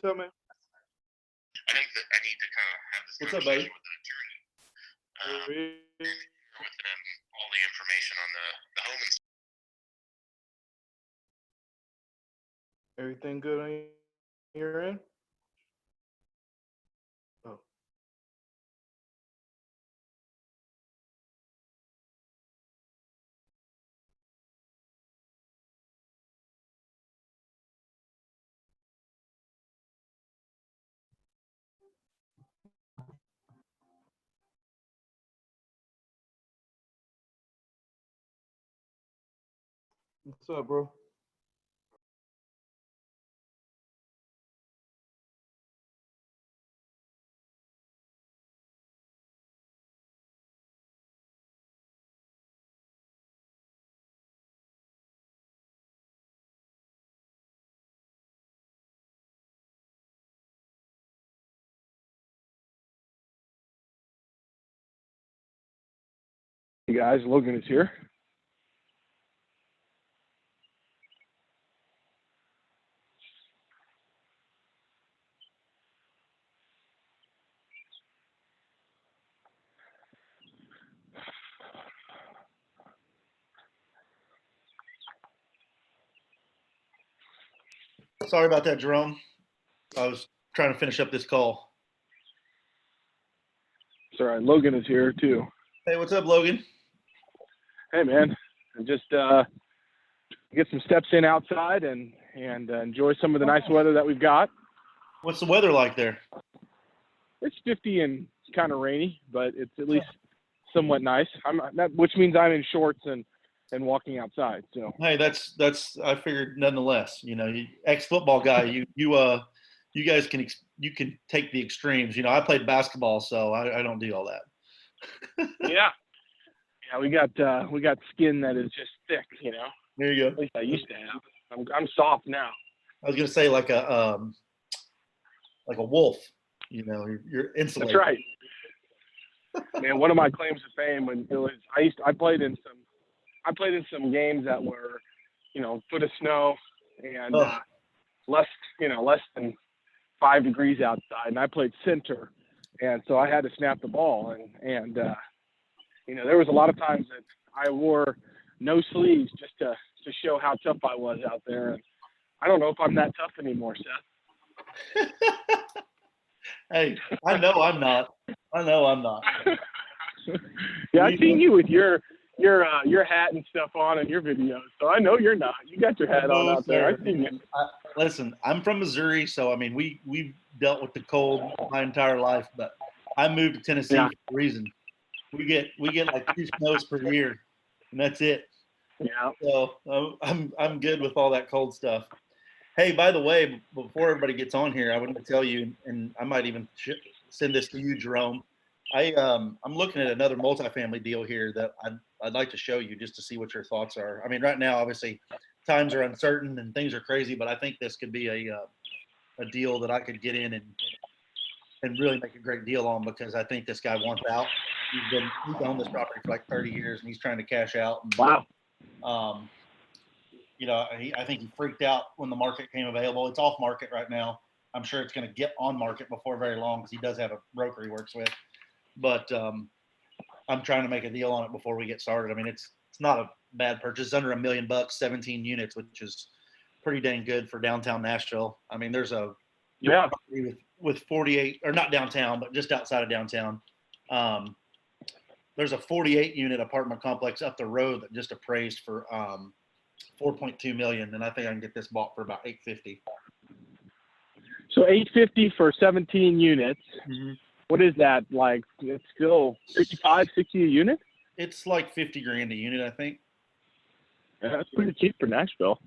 What's up, man? I think that I need to kind of have this What's up, conversation buddy? with an attorney. Share with them all the information on the home and Everything good on your end? Oh. What's up, bro? Hey guys, Logan is here. Sorry about that, Jerome. I was trying to finish up this call. Sorry, Logan is here too. Hey, what's up, Logan? Hey man, just get some steps in outside and enjoy some of the nice weather that we've got. What's the weather like there? It's 50 and kind of rainy, but it's at least somewhat nice. Which means I'm in shorts and walking outside. So Hey, that's I figured nonetheless. You know, ex-football guy, you guys can take the extremes. You know, I played basketball, so I don't do all that. yeah, we got skin that is just thick. You know, There you at go. least I used to have. I'm soft now. I was gonna say like a wolf. You know, you're insulated. That's right. Man, one of my claims to fame when it was I played in some games that were, foot of snow and less than 5 degrees outside, and I played center, and so I had to snap the ball, and there was a lot of times that I wore no sleeves just to show how tough I was out there, and I don't know if I'm that tough anymore, Seth. Hey, I know I'm not. Yeah, I've seen you with your hat and stuff on in your videos, so I know you're not. You got your hat on out there. I've seen you. Listen, I'm from Missouri, so I mean we've dealt with the cold my entire life, but I moved to Tennessee for a reason. We get like 2 snows per year, and that's it. Yeah. So I'm good with all that cold stuff. Hey, by the way, before everybody gets on here, I wanted to tell you, and I might even send this to you, Jerome. I'm looking at another multifamily deal here that I'd like to show you just to see what your thoughts are. I mean, right now, obviously, times are uncertain and things are crazy, but I think this could be a deal that I could get in and really make a great deal on, because I think this guy wants out. He's owned this property for like 30 years and he's trying to cash out. And, wow. I think he freaked out when the market came available. It's off market right now. I'm sure it's going to get on market before very long because he does have a broker he works with. But I'm trying to make a deal on it before we get started. I mean, it's not a bad purchase. It's under $1 million, 17 units, which is pretty dang good for downtown Nashville. I mean, there's a property with 48, or not downtown, but just outside of downtown. There's a 48 unit apartment complex up the road that just appraised for $4.2 million, and I think I can get this bought for about $850. So $850 for 17 units. Mm-hmm. What is that like? It's still 55, 60 a unit. It's like $50,000 a unit, I think. Yeah, that's pretty cheap for Nashville.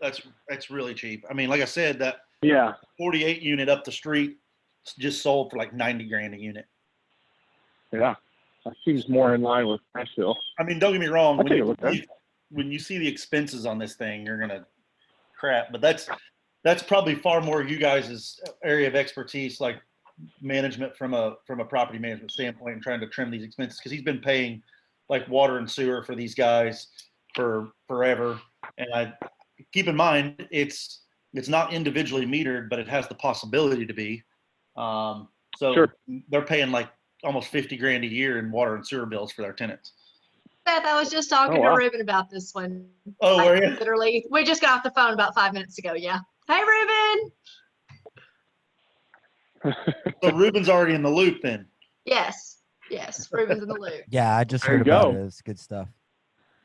That's really cheap. I mean, like I said, that 48 unit up the street just sold for like $90,000 a unit. Yeah, that seems more in line with Nashville. I mean, don't get me wrong. When you see the expenses on this thing, you're gonna crap. But that's probably far more you guys' area of expertise, like management from a property management standpoint, and trying to trim these expenses, because he's been paying like water and sewer for these guys for forever. And I keep in mind, it's it's not individually metered, but it has the possibility to be. So Sure. they're paying like almost 50 grand a year in water and sewer bills for their tenants. Beth, I was just talking wow. to Ruben about this one. Oh, Like, were you? literally, we just got off the phone about 5 minutes ago. Yeah. Hey, Ruben. So Ruben's already in the loop then. Yes. Ruben's in the loop. Yeah, I just There you heard about go. it. It's good stuff.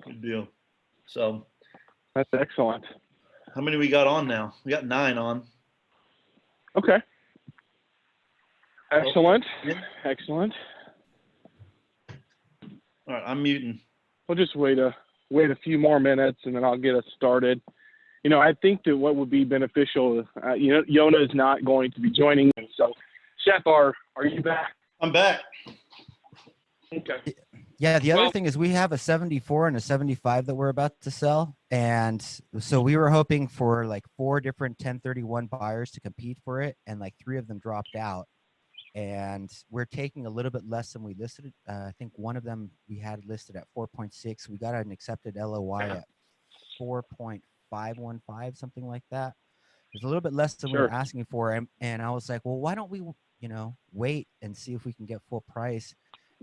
Good deal. So That's excellent. how many we got on now? We got 9 on. Okay. Excellent. Yeah. Excellent. All right, I'm muting. We'll just wait a few more minutes and then I'll get us started. You know, I think that what would be beneficial, Yona is not going to be joining. So, Shep, are you back? I'm back. Okay. Yeah, the other Well- thing is we have a 74 and a 75 that we're about to sell. And so we were hoping for like 4 different 1031 buyers to compete for it. And like 3 of them dropped out. And we're taking a little bit less than we listed. I think one of them we had listed at 4.6. We got an accepted LOI at 4.515, something like that. There's a little bit less than we were Sure. asking for. And I was like, well, why don't we, wait and see if we can get full price?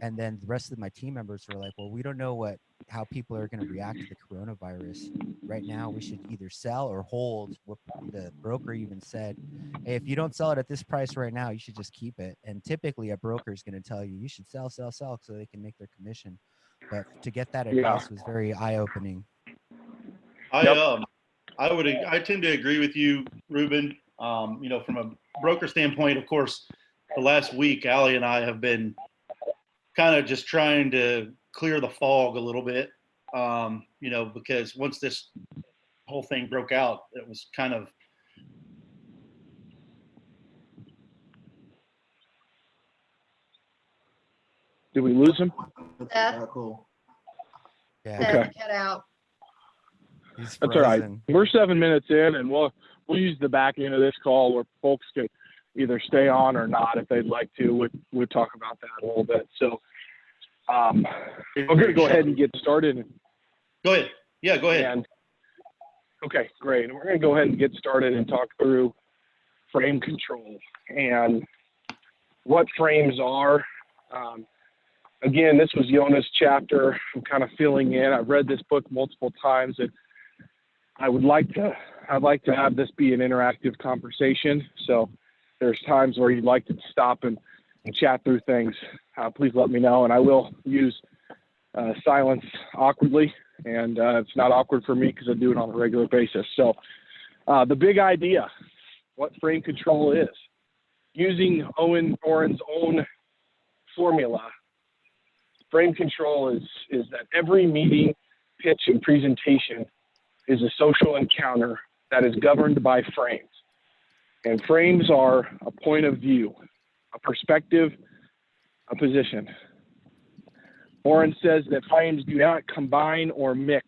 And then the rest of my team members were like, well, we don't know how people are going to react to the coronavirus. Right now, we should either sell or hold. What the broker even said, hey, if you don't sell it at this price right now, you should just keep it. And typically a broker is going to tell you should sell so they can make their commission. But to get that advice was very eye-opening. I tend to agree with you, Ruben. From a broker standpoint, of course, the last week, Allie and I have been kind of just trying to clear the fog a little bit, because once this whole thing broke out, it was kind of. Did we lose him? Cool. Yeah, Okay. Cut out. he's That's all right. frozen. We're 7 minutes in, and we'll use the back end of this call where folks can either stay on or not if they'd like to. We'll talk about that a little bit. So I'm going to go ahead and get started. Go ahead. Yeah, go ahead. And okay, great. We're going to go ahead and get started and talk through frame control and what frames are. Again, this was Yona's chapter. I'm kind of filling in. I've read this book multiple times, and I'd like to have this be an interactive conversation. So there's times where you'd like to stop and chat through things. Please let me know, and I will use silence awkwardly. And it's not awkward for me because I do it on a regular basis. So the big idea, what frame control is, using Oren's own formula. Frame control is that every meeting, pitch, and presentation is a social encounter that is governed by frames. And frames are a point of view, a perspective, a position. Oren says that frames do not combine or mix,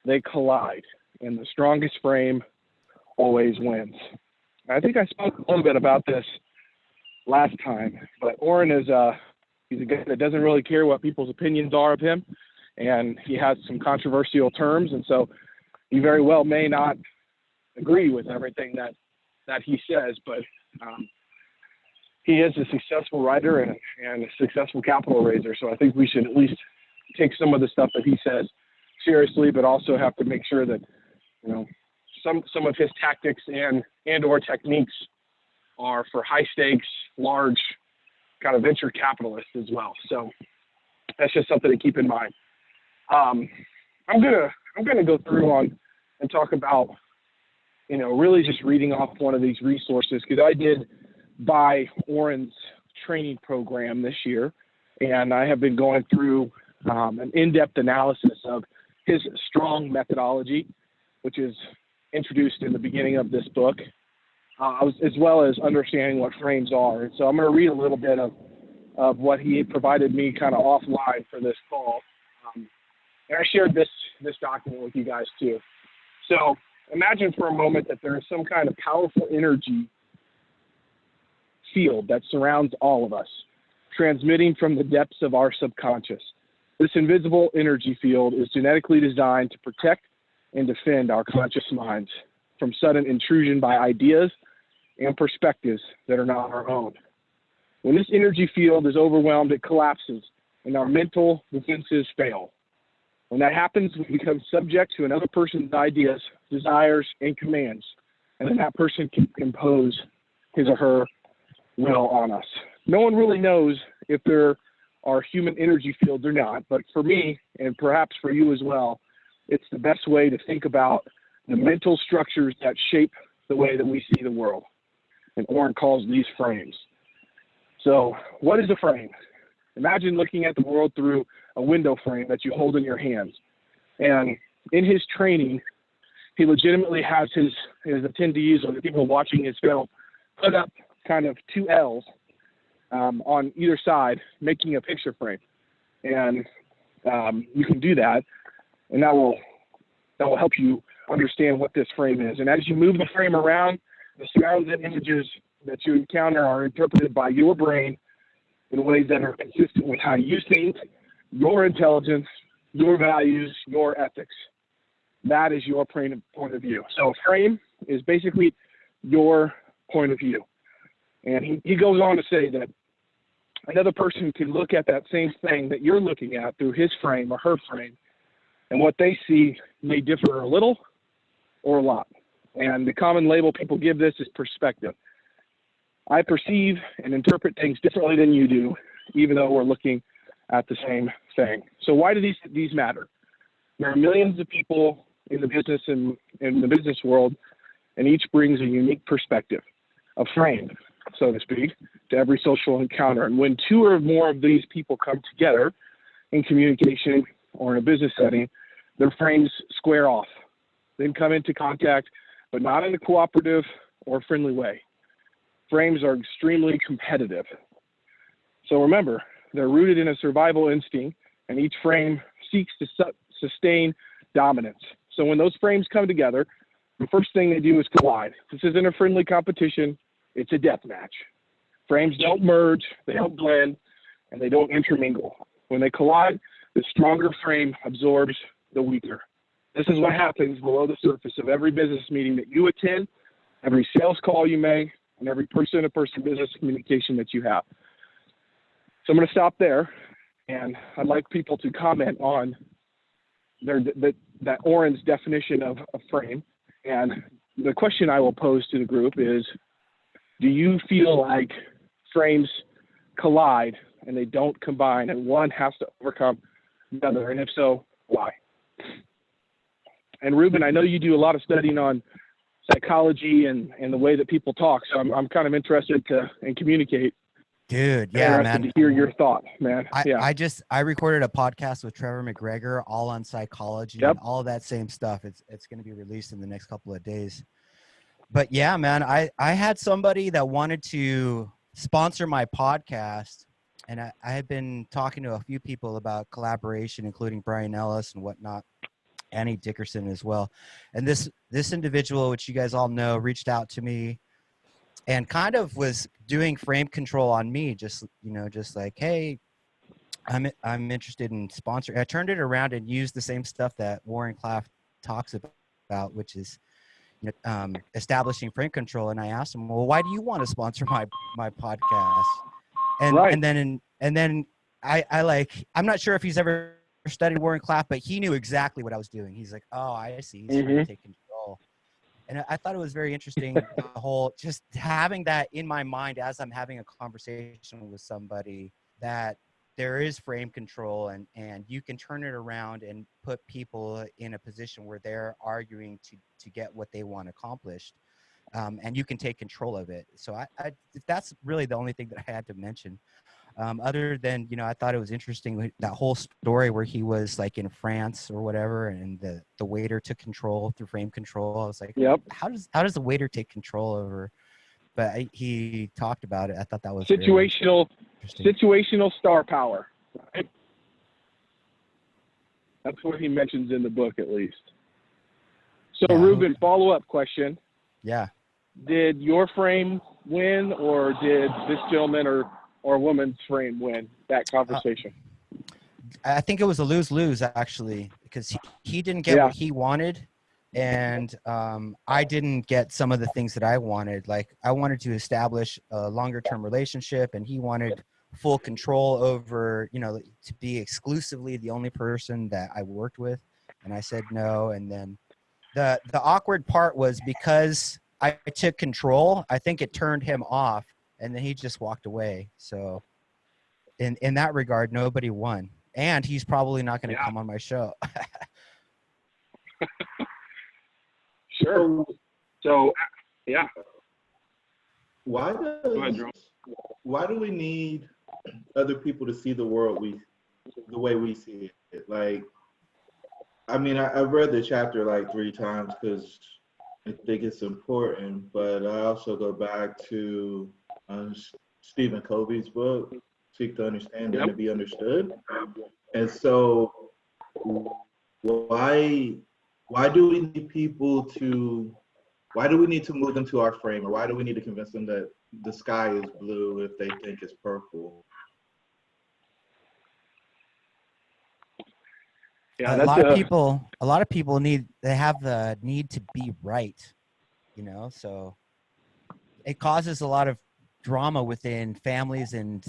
they collide. And the strongest frame always wins. I think I spoke a little bit about this last time, but Oren is he's a guy that doesn't really care what people's opinions are of him, and he has some controversial terms, and so he very well may not agree with everything that he says, but he is a successful writer and a successful capital raiser, so I think we should at least take some of the stuff that he says seriously, but also have to make sure that, some of his tactics and or techniques are for high stakes, large kind of venture capitalists as well. So that's just something to keep in mind. I'm gonna go through and talk about, really just reading off one of these resources, because I did buy Oren's training program this year, and I have been going through an in-depth analysis of his strong methodology, which is introduced in the beginning of this book, as well as understanding what frames are. And so I'm going to read a little bit of what he provided me kind of offline for this call. And I shared this document with you guys too. So imagine for a moment that there is some kind of powerful energy field that surrounds all of us, transmitting from the depths of our subconscious. This invisible energy field is genetically designed to protect and defend our conscious minds. from sudden intrusion by ideas and perspectives that are not our own. When this energy field is overwhelmed, it collapses and our mental defenses fail. When that happens, we become subject to another person's ideas, desires, and commands, and then that person can impose his or her will on us. No one really knows if there are human energy fields or not, but for me, and perhaps for you as well, it's the best way to think about the mental structures that shape the way that we see the world. And Oren calls these frames. So what is a frame? Imagine looking at the world through a window frame that you hold in your hands. And in his training, he legitimately has his attendees or the people watching his film put up kind of two L's on either side, making a picture frame. And you can do that, and that will help you understand what this frame is. And as you move the frame around, the sounds and images that you encounter are interpreted by your brain in ways that are consistent with how you think, your intelligence, your values, your ethics. That is your point of view. So a frame is basically your point of view. And he goes on to say that another person can look at that same thing that you're looking at through his frame or her frame, and what they see may differ a little or a lot. And the common label people give this is perspective. I perceive and interpret things differently than you do, even though we're looking at the same thing. So why do these matter? There are millions of people in the business and in the business world, and each brings a unique perspective, a frame, so to speak, to every social encounter. And when two or more of these people come together in communication or in a business setting, their frames square off, then come into contact, but not in a cooperative or friendly way. Frames are extremely competitive. So remember, they're rooted in a survival instinct, and each frame seeks to sustain dominance. So when those frames come together, the first thing they do is collide. This isn't a friendly competition, it's a death match. Frames don't merge, they don't blend, and they don't intermingle. When they collide, the stronger frame absorbs the weaker. This is what happens below the surface of every business meeting that you attend, every sales call you make, and every person-to-person business communication that you have. So I'm going to stop there, and I'd like people to comment on that Oren's definition of a frame. And the question I will pose to the group is, do you feel like frames collide and they don't combine and one has to overcome the other? And if so, why? And Ruben, I know you do a lot of studying on psychology and the way that people talk, so I'm kind of interested to communicate. Dude, yeah, man. To hear your thought, man. I recorded a podcast with Trevor McGregor, all on psychology and all of that same stuff. It's going to be released in the next couple of days. But yeah, man, I had somebody that wanted to sponsor my podcast, and I had been talking to a few people about collaboration, including Brian Ellis and whatnot, Annie Dickerson as well. And this individual, which you guys all know, reached out to me and kind of was doing frame control on me, just like, hey, I'm interested in sponsoring. I turned it around and used the same stuff that Warren Claff talks about, which is establishing frame control. And I asked him, well, why do you want to sponsor my podcast? And right. and then I'm not sure if he's ever studied Warren Claff, but he knew exactly what I was doing. He's like, oh, I see. He's trying to take control. And I thought it was very interesting, the whole just having that in my mind as I'm having a conversation with somebody, that there is frame control and you can turn it around and put people in a position where they're arguing to get what they want accomplished. And you can take control of it. So that's really the only thing that I had to mention. Other than, I thought it was interesting, that whole story where he was like in France or whatever, and the waiter took control through frame control. I was like, yep. How does the waiter take control over? But he talked about it. I thought that was situational star power. Right? That's what he mentions in the book, at least. So, yeah. Ruben, follow-up question. Yeah. Did your frame win, or did this gentleman or woman's frame win that conversation? I think it was a lose-lose, actually, because he didn't get what he wanted, and I didn't get some of the things that I wanted. Like I wanted to establish a longer term relationship, and he wanted full control over, you know, to be exclusively the only person that I worked with. And I said no. And then the awkward part was because I took control, I think it turned him off, and then he just walked away. So in that regard, nobody won. And he's probably not going to come on my show. Sure. So, yeah. Why Go ahead, Jerome. why do we need other people to see the world the way we see it? Like, I mean, I've read the chapter like 3 times because I think it's important, but I also go back to Stephen Covey's book, Seek to Understand and to Be Understood. And so why do we need people to, why do we need to move them to our frame, or why do we need to convince them that the sky is blue if they think it's purple? Yeah, a lot of people they have the need to be right, you know, so it causes a lot of drama within families and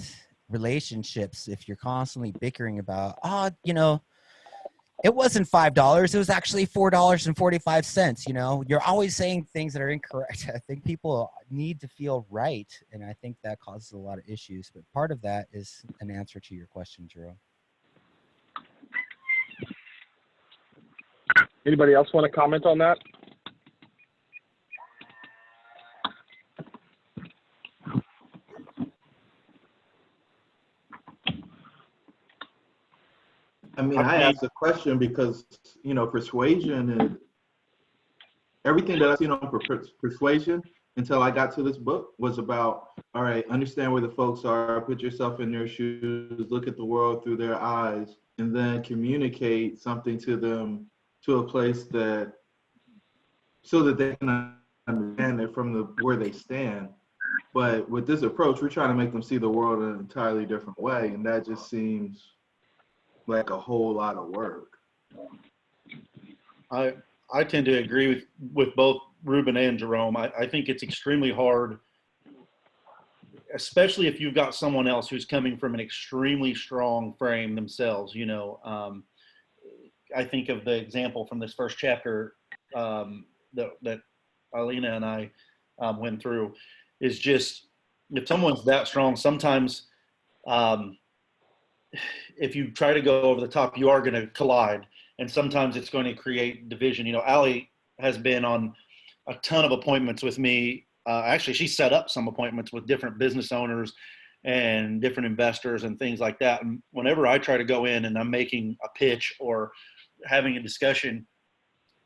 relationships if you're constantly bickering about, oh, you know, it wasn't $5, it was actually $4.45. You know, you're always saying things that are incorrect. I think people need to feel right, and I think that causes a lot of issues. But part of that is an answer to your question, Jerome. Anybody else want to comment on that? I mean, I asked the question because, you know, persuasion is everything that I've seen on persuasion until I got to this book was about, all right, understand where the folks are, put yourself in their shoes, look at the world through their eyes, and then communicate something to them to a place that, so that they can understand it from where they stand. But with this approach, we're trying to make them see the world in an entirely different way, and that just seems like a whole lot of work. I tend to agree with both Ruben and Jerome. I think it's extremely hard, especially if you've got someone else who's coming from an extremely strong frame themselves. You know, I think of the example from this first chapter that Alina and I went through is just, if someone's that strong, sometimes if you try to go over the top, you are going to collide. And sometimes it's going to create division. You know, Allie has been on a ton of appointments with me. Actually, she set up some appointments with different business owners and different investors and things like that. And whenever I try to go in and I'm making a pitch or having a discussion,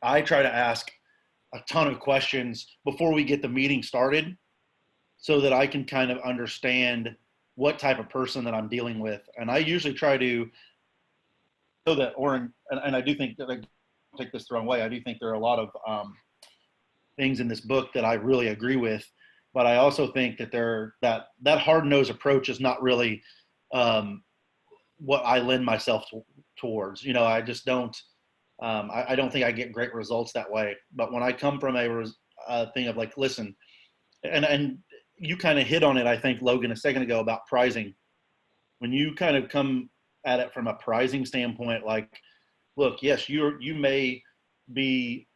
I try to ask a ton of questions before we get the meeting started so that I can kind of understand what type of person that I'm dealing with. And I usually try to know that, and I do think that, I take this the wrong way, I do think there are a lot of things in this book that I really agree with, but I also think that that hard-nosed approach is not really what I lend myself towards. You know, I just don't, I don't think I get great results that way. But when I come from a thing of like, listen, and you kind of hit on it, I think, Logan, a second ago about pricing. When you kind of come at it from a pricing standpoint, like, look, yes, you may be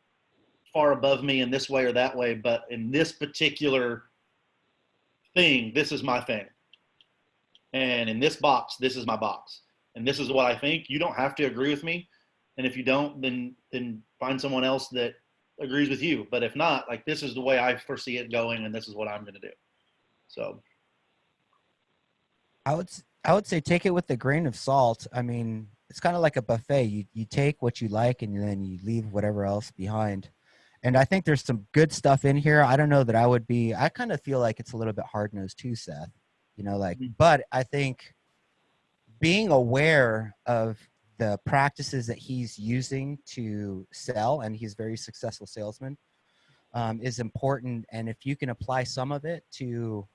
far above me in this way or that way, but in this particular thing, this is my thing. And in this box, this is my box. And this is what I think. You don't have to agree with me. And if you don't, then find someone else that agrees with you. But if not, like, this is the way I foresee it going, and this is what I'm going to do. So I would say take it with a grain of salt. I mean, it's kind of like a buffet. You take what you like and then you leave whatever else behind. And I think there's some good stuff in here. I don't know that I kind of feel like it's a little bit hard-nosed too, Seth. You know, like, but I think being aware of the practices that he's using to sell, and he's a very successful salesman, is important. And if you can apply some of it to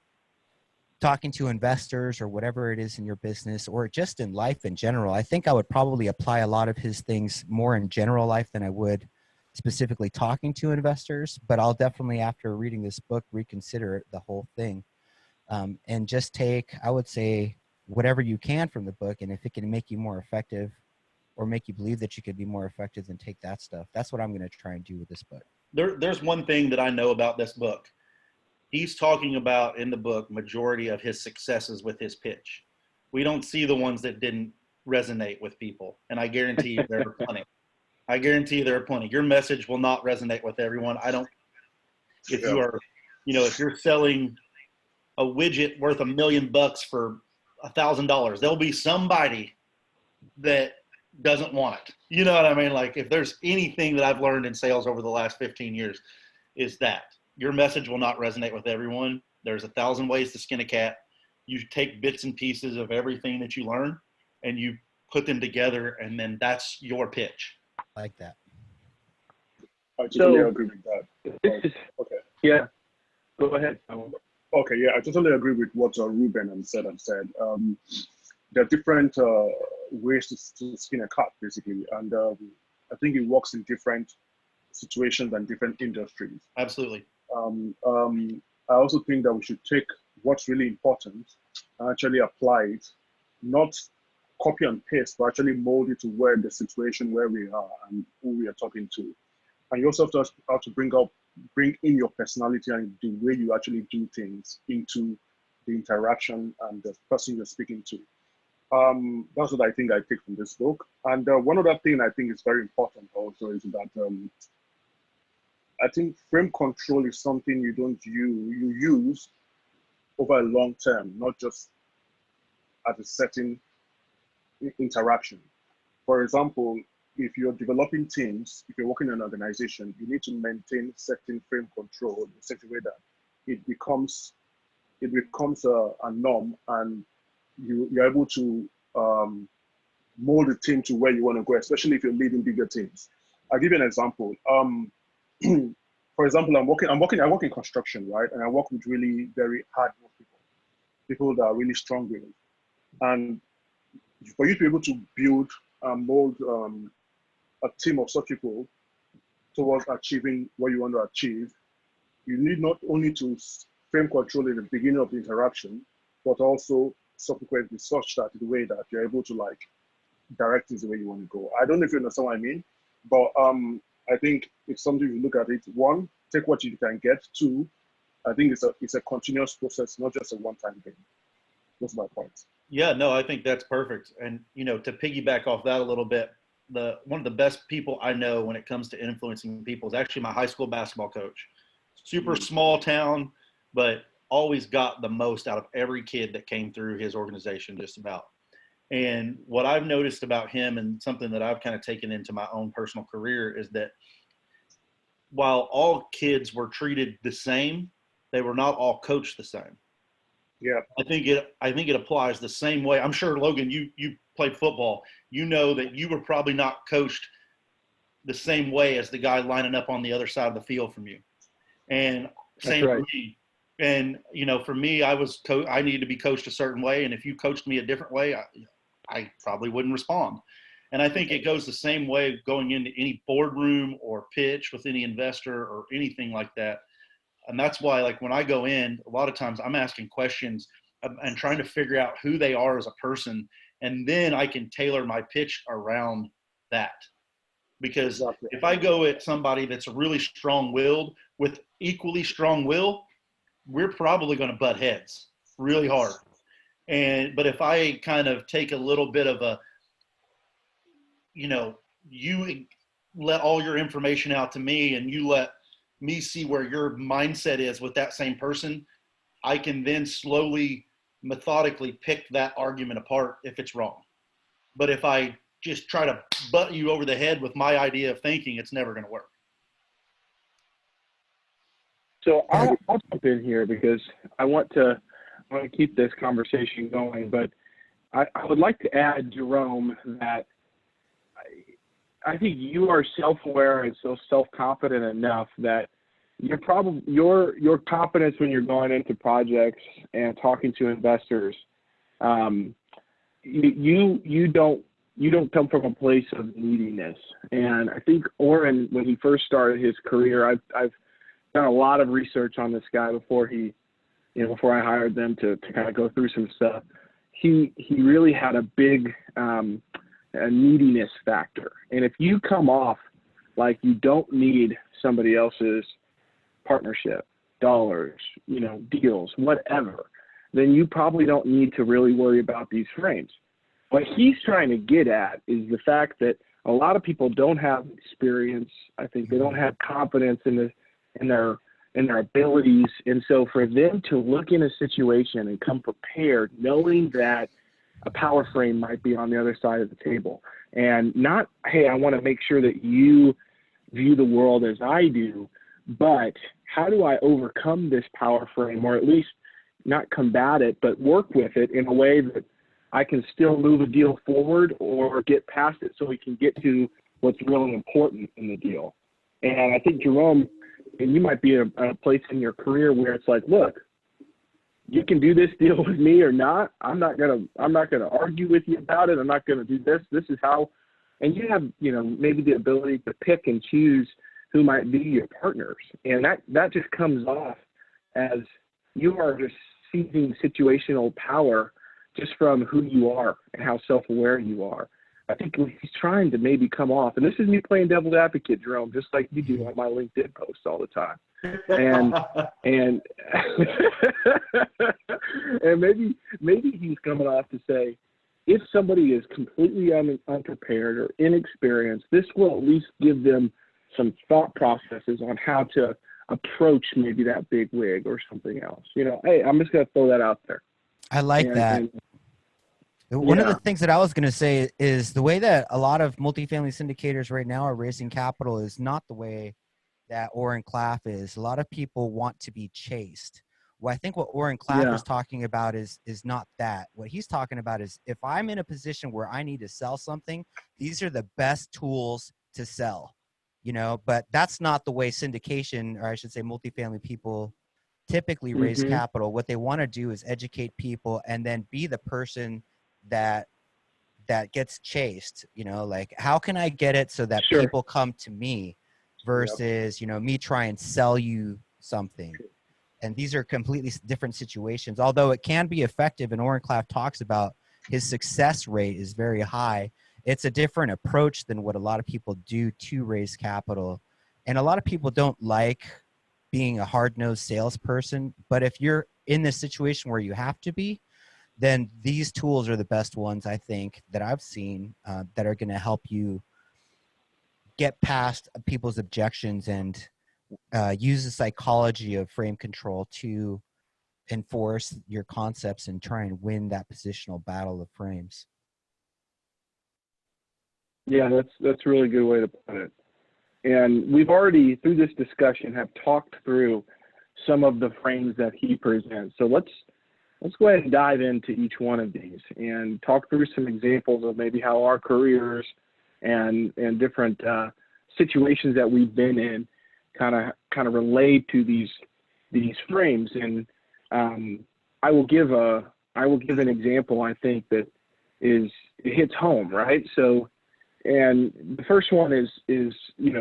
talking to investors or whatever it is in your business or just in life in general, I think I would probably apply a lot of his things more in general life than I would specifically talking to investors, but I'll definitely, after reading this book, reconsider the whole thing, and just take, I would say, whatever you can from the book, and if it can make you more effective or make you believe that you could be more effective, then take that stuff. That's what I'm going to try and do with this book. There's one thing that I know about this book. He's talking about in the book majority of his successes with his pitch. We don't see the ones that didn't resonate with people, and I guarantee you there are plenty. I guarantee you there are plenty. Your message will not resonate with everyone. If you are, if you're selling a widget worth $1 million for $1,000, there'll be somebody that doesn't want it. You know what I mean? Like, if there's anything that I've learned in sales over the last 15 years, is that your message will not resonate with everyone. There's 1,000 ways to skin a cat. You take bits and pieces of everything that you learn and you put them together, and then that's your pitch. I like that. I totally agree with that. Okay. Yeah. Go ahead. Okay, yeah, I totally agree with what Ruben and said. There are different ways to skin a cat, basically, and I think it works in different situations and different industries. Absolutely. I also think that we should take what's really important and actually apply it, not copy and paste, but actually mold it to where the situation where we are and who we are talking to. And you also have to bring in your personality and the way you actually do things into the interaction and the person you're speaking to. That's what I think I take from this book. And one other thing I think is very important also is that I think frame control is something you use over a long term, not just at a certain interaction. For example, if you're developing teams, if you're working in an organization, you need to maintain certain frame control in such a way that it becomes a norm, and you're able to mold the team to where you want to go, especially if you're leading bigger teams. I'll give you an example. For example, I work in construction, right? And I work with really very hard people that are really strong-willed. And for you to be able to build and mold a team of such people towards achieving what you want to achieve, you need not only to frame control in the beginning of the interaction, but also subsequently such that the way that you're able to like direct it the way you want to go. I don't know if you understand what I mean, but I think it's something you look at it. One, take what you can get. Two, I think it's a continuous process, not just a one-time thing. Those are my points. Yeah, no, I think that's perfect. And, to piggyback off that a little bit, one of the best people I know when it comes to influencing people is actually my high school basketball coach. Super small town, but always got the most out of every kid that came through his organization, just about. And what I've noticed about him, and something that I've kind of taken into my own personal career, is that while all kids were treated the same, they were not all coached the same. Yeah, I think it applies the same way. I'm sure, Logan, you played football. You know that you were probably not coached the same way as the guy lining up on the other side of the field from you. And same for me. And for me, I needed to be coached a certain way, and if you coached me a different way, I probably wouldn't respond. And I think it goes the same way going into any boardroom or pitch with any investor or anything like that. And that's why, like, when I go in, a lot of times I'm asking questions and trying to figure out who they are as a person. And then I can tailor my pitch around that. Because if I go at somebody that's really strong-willed with equally strong will, we're probably going to butt heads really hard. But if I kind of take a little bit of a, you let all your information out to me and you let me see where your mindset is with that same person, I can then slowly, methodically pick that argument apart if it's wrong. But if I just try to butt you over the head with my idea of thinking, it's never going to work. So I'll jump in here because I want to keep this conversation going, but I would like to add, Jerome, that I think you are self-aware and so self-confident enough that your confidence when you're going into projects and talking to investors, you don't you don't come from a place of neediness. And I think Oren, when he first started his career, I've done a lot of research on this guy before before I hired them to kind of go through some stuff. He really had a big a neediness factor. And if you come off like you don't need somebody else's partnership, dollars, deals, whatever, then you probably don't need to really worry about these frames. What he's trying to get at is the fact that a lot of people don't have experience. I think they don't have confidence in their abilities. And so for them to look in a situation and come prepared, knowing that a power frame might be on the other side of the table, and not, hey, I want to make sure that you view the world as I do, but how do I overcome this power frame, or at least not combat it, but work with it in a way that I can still move a deal forward or get past it so we can get to what's really important in the deal. And I think, Jerome, and you might be at a place in your career where it's like, look, you can do this deal with me or not. I'm not gonna argue with you about it. I'm not gonna do this. This is how. And you have, maybe the ability to pick and choose who might be your partners, and that just comes off as you are just seizing situational power just from who you are and how self-aware you are. I think he's trying to maybe come off, and this is me playing devil's advocate, Jerome, just like you do on my LinkedIn posts all the time. And and maybe he's coming off to say, if somebody is completely unprepared or inexperienced, this will at least give them some thought processes on how to approach maybe that big wig or something else. Hey, I'm just going to throw that out there. I like that. One of the things that I was going to say is the way that a lot of multifamily syndicators right now are raising capital is not the way that Oren Klaff is. A lot of people want to be chased. Well, I think what Oren Klaff is talking about is not that. What he's talking about is, if I'm in a position where I need to sell something, these are the best tools to sell, but that's not the way syndication, or I should say multifamily people, typically raise capital. What they want to do is educate people and then be the person that gets chased, like, how can I get it so that people come to me versus, me try and sell you something. And these are completely different situations, although it can be effective. And Oren Klaff talks about his success rate is very high. It's a different approach than what a lot of people do to raise capital. And a lot of people don't like being a hard-nosed salesperson, but if you're in this situation where you have to be, then these tools are the best ones, I think, that I've seen that are going to help you get past people's objections and use the psychology of frame control to enforce your concepts and try and win that positional battle of frames. Yeah, that's a really good way to put it. And we've already, through this discussion, have talked through some of the frames that he presents. So let's go ahead and dive into each one of these and talk through some examples of maybe how our careers and different situations that we've been in kind of relate to these frames. And I will give an example, I think, that it hits home, right? So, and the first one is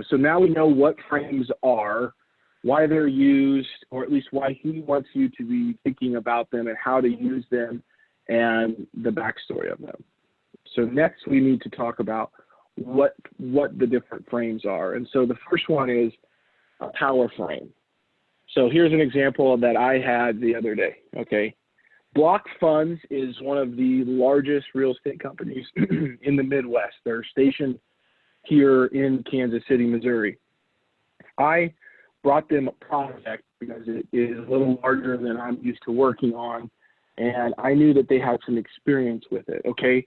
so now we know what frames are, why they're used, or at least why he wants you to be thinking about them and how to use them and the backstory of them. So next we need to talk about what the different frames are. And so the first one is a power frame. So here's an example that I had the other day, okay? Block Funds is one of the largest real estate companies in the Midwest. They're stationed here in Kansas City, Missouri. I brought them a project because it is a little larger than I'm used to working on, and I knew that they had some experience with it, okay?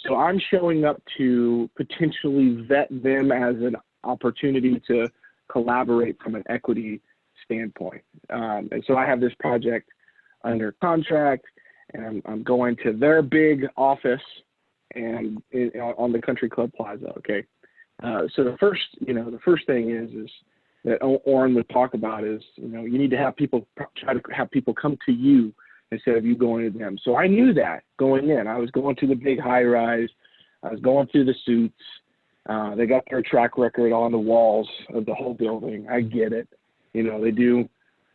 So I'm showing up to potentially vet them as an opportunity to collaborate from an equity standpoint. And so I have this project under contract, and I'm going to their big office and on the Country Club Plaza, okay? So the first thing is that Oren would talk about is, you need to have people, try to have people come to you instead of you going to them. So I knew that going in. I was going to the big high rise. I was going through the suits. They got their track record on the walls of the whole building. I get it. You know, they do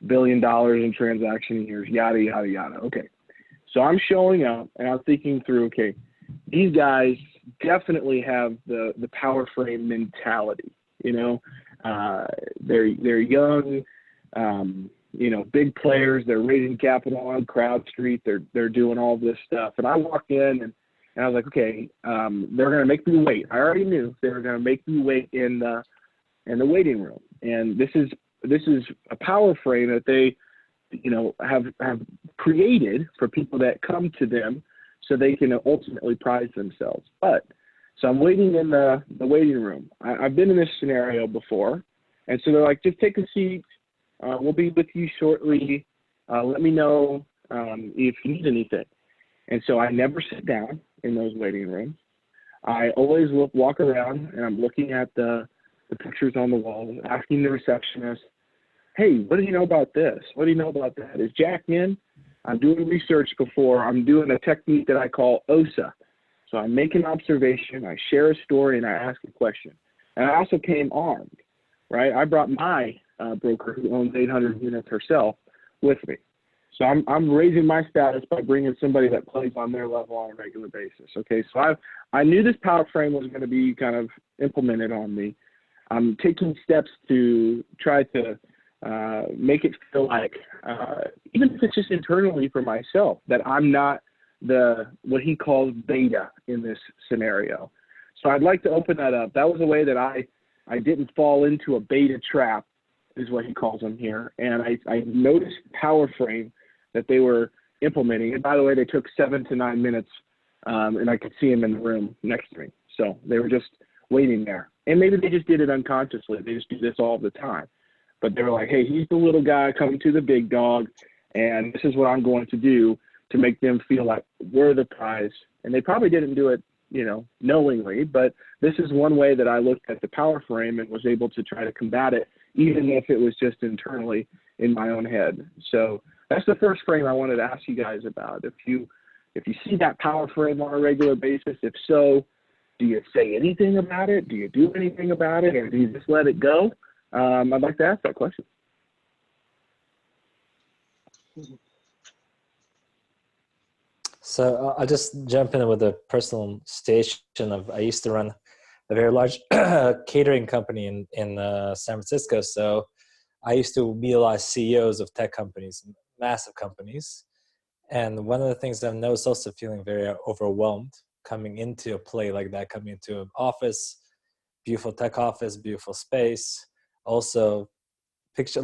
$1 billion in transaction years, yada, yada, yada. Okay. So I'm showing up and I'm thinking through, okay, these guys definitely have the power frame mentality, you know. They're young, you know, big players. They're raising capital on Crowd Street. They're doing all this stuff. And I walked in and I was like, okay, they're going to make me wait. I already knew they were going to make me wait in the waiting room. And this is a power frame that they, you know, have created for people that come to them so they can ultimately prize themselves. But so I'm waiting in the waiting room. I've been in this scenario before. And so they're like, just take a seat. We'll be with you shortly. Let me know if you need anything. And so I never sit down in those waiting rooms. I always walk around and I'm looking at the pictures on the wall, asking the receptionist, hey, what do you know about this? What do you know about that? Is Jack in? I'm doing research before. I'm doing a technique that I call OSA. So I make an observation, I share a story, and I ask a question. And I also came armed, right? I brought my broker who owns 800 units herself with me. So I'm raising my status by bringing somebody that plays on their level on a regular basis. Okay, so I knew this power frame was going to be kind of implemented on me. I'm taking steps to try to make it feel like, even if it's just internally for myself, that I'm not what he calls beta in this scenario. So I'd like to open that up. That was a way that I didn't fall into a beta trap, is what he calls them here. And I noticed power frame that they were implementing. And by the way, they took 7 to 9 minutes, and I could see him in the room next to me. So they were just waiting there. And maybe they just did it unconsciously. They just do this all the time. But they were like, hey, he's the little guy coming to the big dog, and this is what I'm going to do to make them feel like we're the prize. And they probably didn't do it, you know, knowingly, but this is one way that I looked at the power frame and was able to try to combat it, even if it was just internally in my own head. So that's the first frame I wanted to ask you guys about. If you see that power frame on a regular basis, if so, do you say anything about it? Do you do anything about it? Or do you just let it go? I'd like to ask that question. So I'll just jump in with a personal station of, I used to run a very large catering company in San Francisco. So I used to meet a lot of CEOs of tech companies, massive companies. And one of the things I've noticed, also feeling very overwhelmed coming into a play like that, coming into an office, beautiful tech office, beautiful space. Also, I see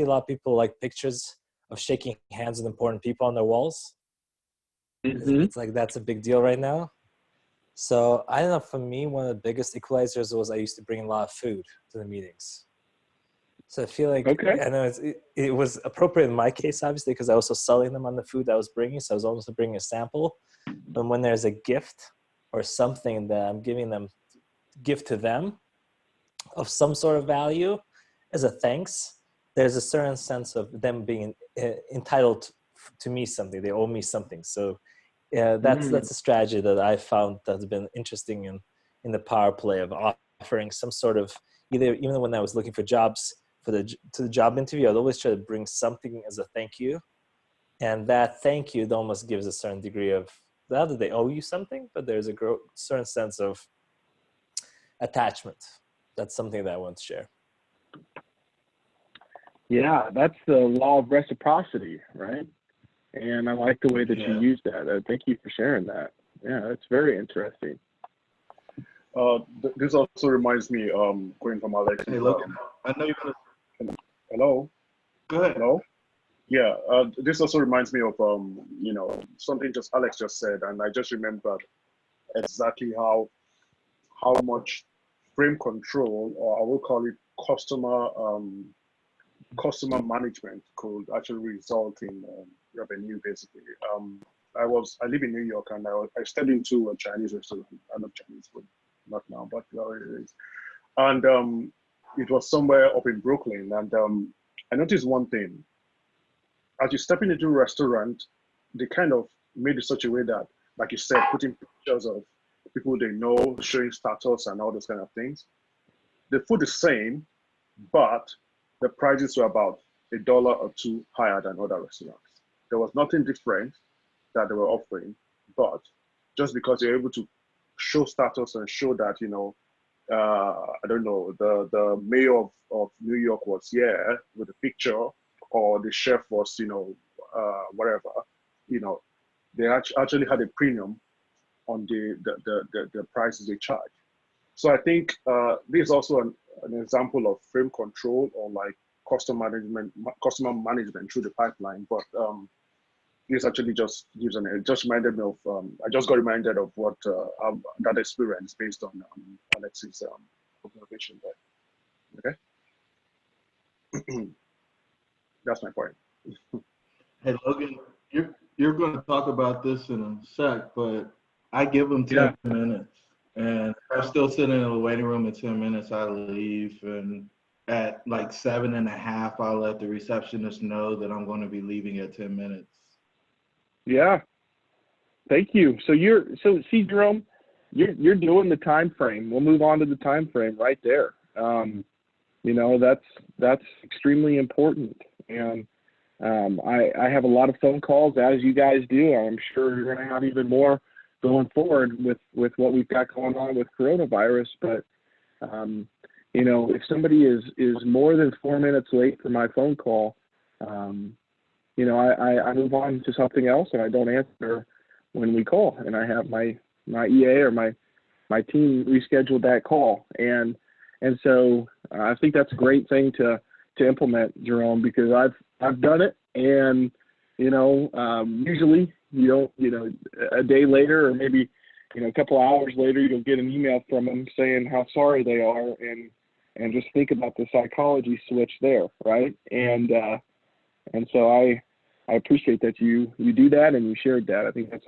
a lot of people like pictures of shaking hands with important people on their walls. Mm-hmm. It's like that's a big deal right now. So I don't know, for me, one of the biggest equalizers was I used to bring a lot of food to the meetings. So I feel like, okay. I know it was appropriate in my case, obviously, because I was also selling them on the food I was bringing. So I was almost bringing a sample. But when there's a gift or something that I'm giving them, gift to them of some sort of value as a thanks, there's a certain sense of them being entitled to me something. They owe me something. So that's a strategy that I found that's been interesting in the power play of offering some sort of, even when I was looking for jobs to the job interview, I'd always try to bring something as a thank you. And that thank you almost gives a certain degree of, not that they owe you something, but there's a certain sense of attachment. That's something that I want to share. Yeah, that's the law of reciprocity, right? And I like the way that you use that. Thank you for sharing that. Yeah, that's very interesting. This also reminds me, going from Alex. Hey, look, I know you're gonna. Hello. Go ahead. Hello. Yeah. This also reminds me of something Alex just said, and I just remembered exactly how much frame control, or I will call it customer management, could actually result in revenue. Basically, I live in New York, and I stepped into a Chinese restaurant. I love Chinese food, not now, but it is. And it was somewhere up in Brooklyn, and I noticed one thing. As you step into a restaurant, they kind of made it such a way that, like you said, putting pictures of people they know, showing status and all those kind of things. The food is same, but the prices were about $1 or $2 higher than other restaurants. There was nothing different that they were offering, but just because you're able to show status and show that, I don't know, the mayor of New York was here with a picture, or the chef was, whatever, they actually had a premium on the prices they charge. So I think this is also an example of frame control, or like customer management through the pipeline. But this actually just gives it just reminded me of, I just got reminded of what that experience based on Alex's observation there. Okay. That's my point. Hey, Logan, you're going to talk about this in a sec, but I give them 10 minutes. And if I'm still sitting in the waiting room at 10 minutes, I leave. And at like 7:30, I'll let the receptionist know that I'm going to be leaving at 10 minutes. Yeah. Thank you. So see, Jerome, you're doing the time frame. We'll move on to the time frame right there. That's extremely important. And I have a lot of phone calls, as you guys do. I'm sure you're going to have even more going forward with what we've got going on with coronavirus. But, if somebody is more than 4 minutes late for my phone call, I move on to something else, and I don't answer when we call, and I have my EA or my team reschedule that call. And so I think that's a great thing to implement, Jerome, because I've done it, and usually you don't, a day later or maybe a couple hours later, you'll get an email from them saying how sorry they are, and just think about the psychology switch there, right? And so I appreciate that you do that and you shared that. I think that's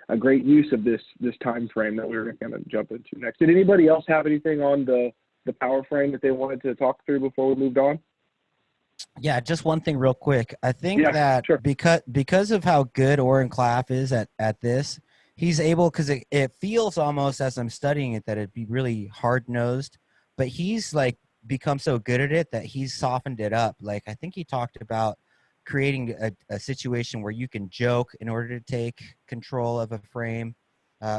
a great use of this time frame that we're going to jump into next. Did anybody else have anything on the power frame that they wanted to talk through before we moved on? Yeah, just one thing real quick. I think that sure. because of how good Oren Klaff is at this, he's able, because it feels almost as I'm studying it that it'd be really hard-nosed, but he's like become so good at it that he's softened it up. Like I think he talked about creating a situation where you can joke in order to take control of a frame,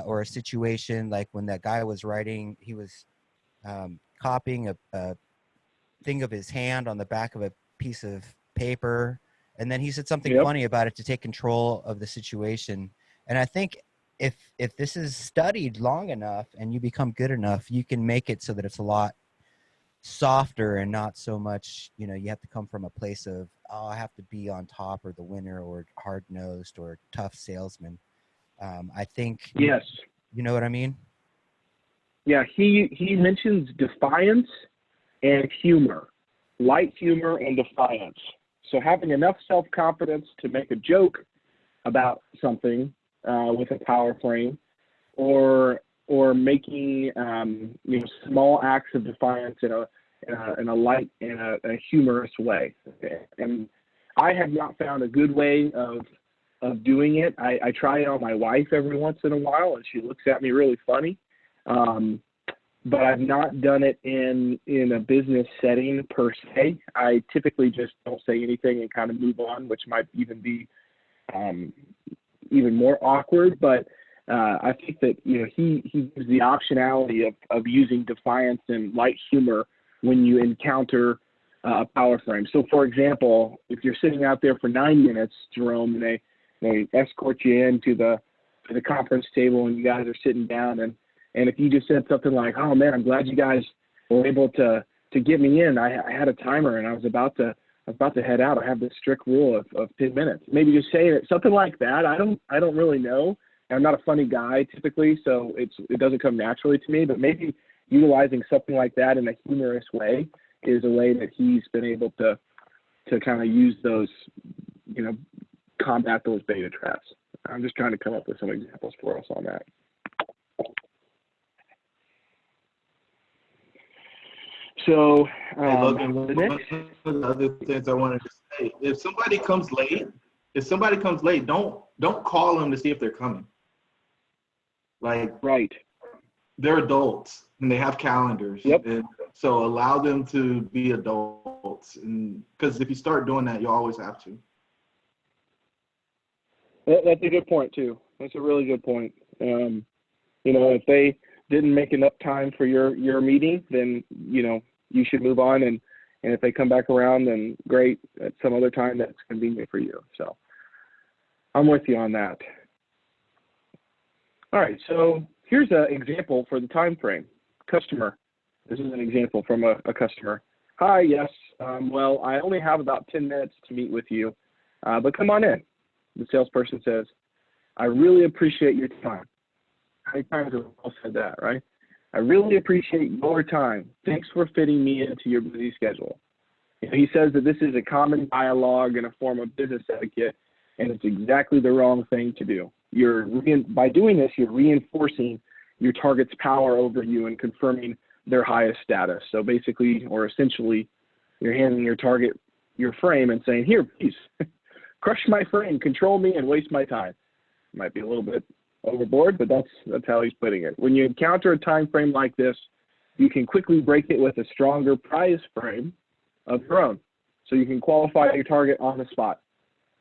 or a situation like when that guy was writing, he was copying a thing of his hand on the back of a piece of paper, and then he said something funny about it to take control of the situation. And I think if this is studied long enough and you become good enough, you can make it so that it's a lot softer and not so much, you have to come from a place of, I have to be on top or the winner or hard-nosed or tough salesman. I think, yes, you know what I mean? Yeah, he mentions defiance and humor, light humor and defiance. So having enough self-confidence to make a joke about something with a power frame, or making small acts of defiance in a light and a humorous way. And I have not found a good way of doing it. I try it on my wife every once in a while, and she looks at me really funny. But I've not done it in a business setting per se. I typically just don't say anything and kind of move on, which might even be even more awkward. But I think that he gives the optionality of using defiance and light humor when you encounter a power frame. So, for example, if you're sitting out there for 9 minutes, Jerome, and they escort you into the conference table, and you guys are sitting down, and if you just said something like, "Oh man, I'm glad you guys were able to get me in. I had a timer and I was about to head out. I have this strict rule of 10 minutes." Maybe just saying it, something like that. I don't really know. I'm not a funny guy typically, so it doesn't come naturally to me. But maybe utilizing something like that in a humorous way is a way that he's been able to kind of use those, combat those beta traps. I'm just trying to come up with some examples for us on that. So, hey, Logan, one of the other things I wanted to say: if somebody comes late, don't call them to see if they're coming. Like, right. they're adults and they have calendars. Yep. And so allow them to be adults, and because if you start doing that, you always have to. That's a good point too. That's a really good point. If they didn't make enough time for your meeting, then you should move on. And if they come back around, then great. At some other time that's convenient for you. So I'm with you on that. All right. So here's an example for the time frame. Customer. This is an example from a customer. Hi. Yes. Well, I only have about 10 minutes to meet with you, but come on in. The salesperson says, I really appreciate your time. How many times have we all said that, right? I really appreciate your time. Thanks for fitting me into your busy schedule. He says that this is a common dialogue and a form of business etiquette, and it's exactly the wrong thing to do. By doing this, you're reinforcing your target's power over you and confirming their highest status. So basically, or essentially, you're handing your target your frame and saying, here, please, crush my frame, control me, and waste my time. Might be a little bit overboard, but that's how he's putting it. When you encounter a time frame like this, you can quickly break it with a stronger prize frame of your own. So you can qualify your target on the spot.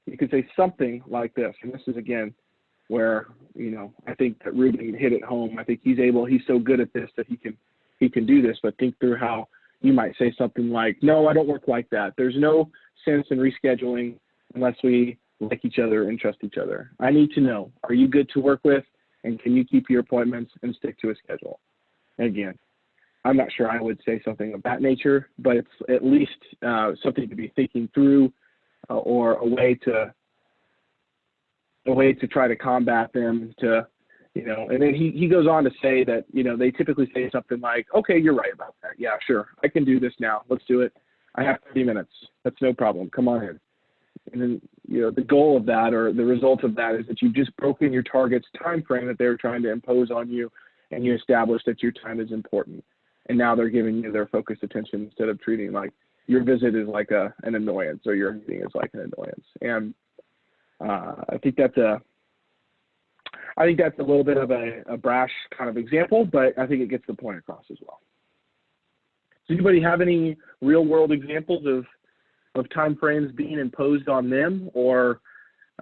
You could say something like this, and this is again where I think that Ruben hit it home. I think he's so good at this that he can do this. But think through how you might say something like, "No, I don't work like that. There's no sense in rescheduling unless we like each other and trust each other. I need to know, are you good to work with, and can you keep your appointments and stick to a schedule?" And again, I'm not sure I would say something of that nature, but it's at least something to be thinking through, or a way to try to combat them. And then he goes on to say that they typically say something like, "Okay, you're right about that. Yeah, sure, I can do this now. Let's do it. I have 30 minutes. That's no problem. Come on in." And then, the goal of that, or the result of that, is that you've just broken your target's time frame that they're trying to impose on you, and you establish that your time is important. And now they're giving you their focused attention instead of treating like your visit is like an annoyance, or your meeting is like an annoyance. And I think that's a little bit of a brash kind of example, but I think it gets the point across as well. Does anybody have any real world examples of time frames being imposed on them, or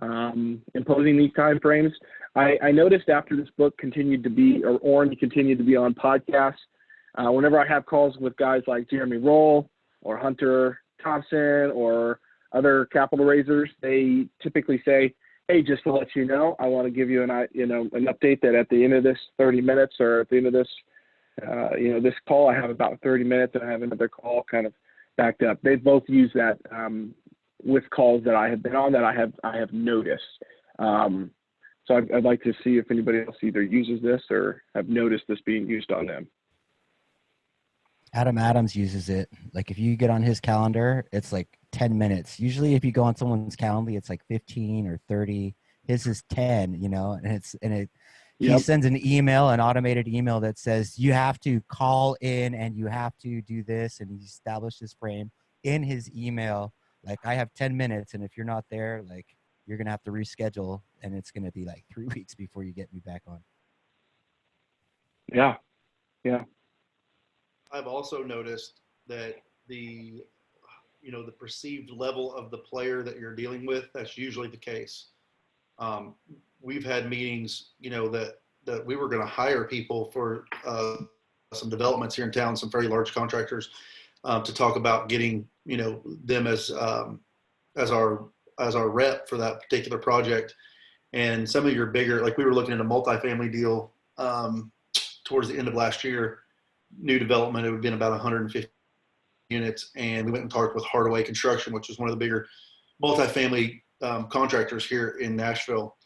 imposing these time frames? I noticed after this book continued to be, or Oren continued to be on podcasts, whenever I have calls with guys like Jeremy Roll or Hunter Thompson or other capital raisers, they typically say, "Hey, just to let you know, I want to give you an update that at the end of this 30 minutes, or at the end of this, this call, I have about 30 minutes, and I have another call kind of backed up." They've both used that with calls that I have been on that I have noticed. So I'd like to see if anybody else either uses this or have noticed this being used on them. Adam Adams uses it. Like if you get on his calendar, it's like 10 minutes. Usually if you go on someone's calendar, it's like 15 or 30. His is 10, he sends an email, an automated email that says you have to call in and you have to do this, and he established this frame in his email. Like, I have 10 minutes, and if you're not there, like, you're gonna have to reschedule, and it's gonna be like 3 weeks before you get me back on. Yeah. I've also noticed that the perceived level of the player that you're dealing with, that's usually the case. We've had meetings, that we were going to hire people for some developments here in town, some very large contractors, to talk about getting, them as our rep for that particular project. And some of your bigger, like we were looking at a multifamily deal towards the end of last year, new development. It would have been about 150 units, and we went and talked with Hardaway Construction, which is one of the bigger multifamily contractors here in Nashville.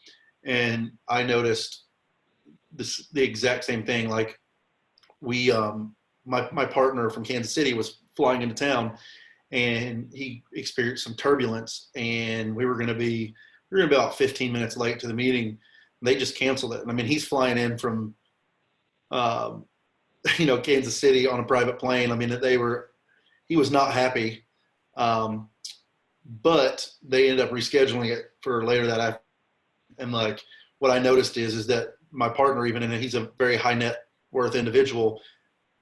And I noticed the exact same thing. Like we, my partner from Kansas City was flying into town, and he experienced some turbulence, and we were going to be about 15 minutes late to the meeting. They just canceled it. I mean, he's flying in from, Kansas City on a private plane. I mean, he was not happy. But they ended up rescheduling it for later that afternoon. And like, what I noticed is that my partner, even in it, he's a very high net worth individual,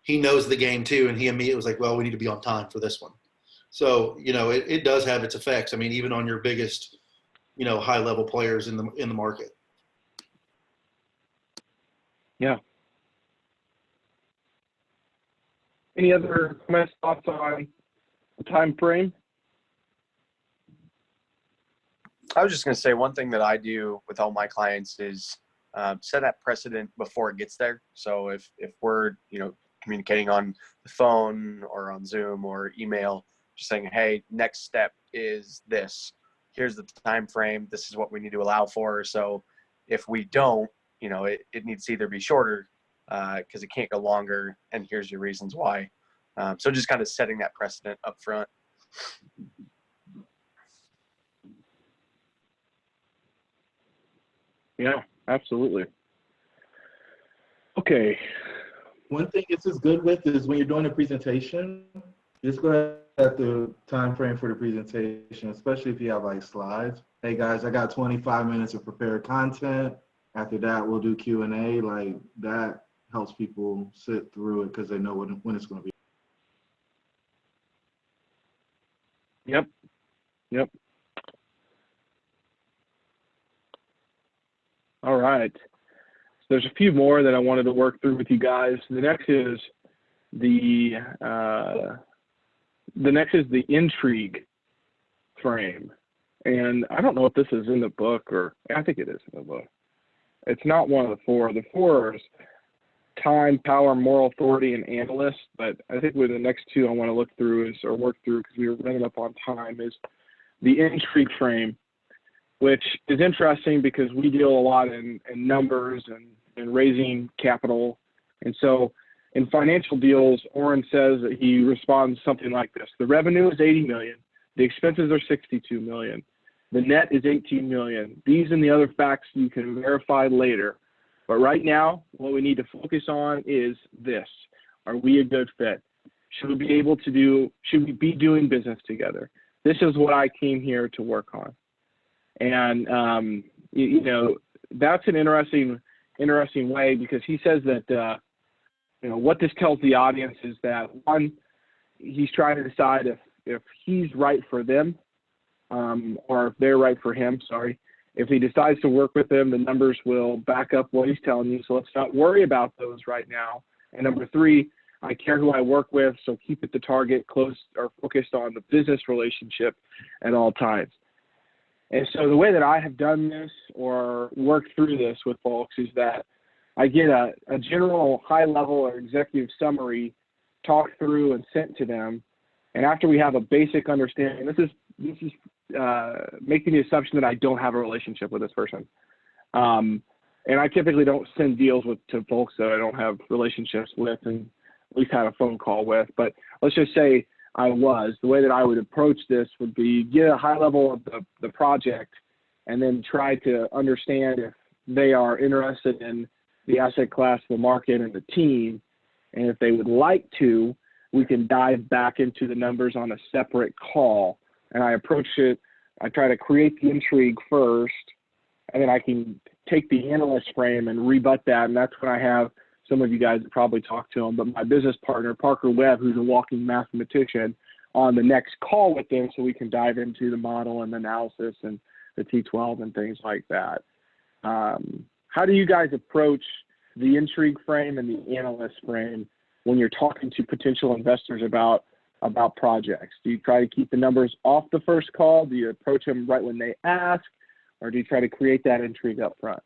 he knows the game too, and he immediately was like, well, we need to be on time for this one. So, you know, it does have its effects. I mean, even on your biggest, you know, high level players in the market. Yeah. Any other comments, thoughts on the time frame? I was just going to say one thing that I do with all my clients is set that precedent before it gets there. So if we're, you know, communicating on the phone or on Zoom or email, just saying, hey, next step is this. Here's the time frame. This is what we need to allow for. So if we don't, you know, it needs to either be shorter because it can't go longer, and here's your reasons why. So just kind of setting that precedent up front. Yeah, absolutely. Okay. One thing it's as good with is when you're doing a presentation, just go ahead at the time frame for the presentation, especially if you have like slides. Hey guys, I got 25 minutes of prepared content. After that, we'll do Q&A. Like that helps people sit through it because they know when it's going to be. Yep. Yep. All right. So there's a few more that I wanted to work through with you guys. The next is the intrigue frame. And I don't know if this is in the book, or I think it is in the book. It's not one of the four. The four is time, power, moral authority, and analyst. But I think with the next two I want to look through work through because we were running up on time is the intrigue frame, which is interesting because we deal a lot in numbers and raising capital. And so in financial deals, Oren says that he responds something like this. The revenue is 80 million. The expenses are 62 million. The net is 18 million. These and the other facts you can verify later. But right now, what we need to focus on is this. Are we a good fit? Should we be doing business together? This is what I came here to work on. And, you know, that's an interesting way because he says that, you know, what this tells the audience is that, one, he's trying to decide if he's right for them or if they're right for him, sorry. If he decides to work with them, the numbers will back up what he's telling you. So let's not worry about those right now. And number three, I care who I work with, so keep it to target, close or focused on the business relationship at all times. And so the way that I have done this or worked through this with folks is that I get a general high level or executive summary talked through and sent to them. And after we have a basic understanding, this is making the assumption that I don't have a relationship with this person. And I typically don't send deals to folks that I don't have relationships with and at least had a phone call with. But let's just say I was. The way that I would approach this would be get a high level of the project and then try to understand if they are interested in the asset class, the market, and the team. And if they would like to, we can dive back into the numbers on a separate call. And I approach it, I try to create the intrigue first, and then I can take the analyst frame and rebut that. And that's when I have some of you guys probably talk to him, but my business partner, Parker Webb, who's a walking mathematician, on the next call with them so we can dive into the model and analysis and the T12 and things like that. How do you guys approach the intrigue frame and the analyst frame when you're talking to potential investors about projects? Do you try to keep the numbers off the first call? Do you approach them right when they ask? Or do you try to create that intrigue up front?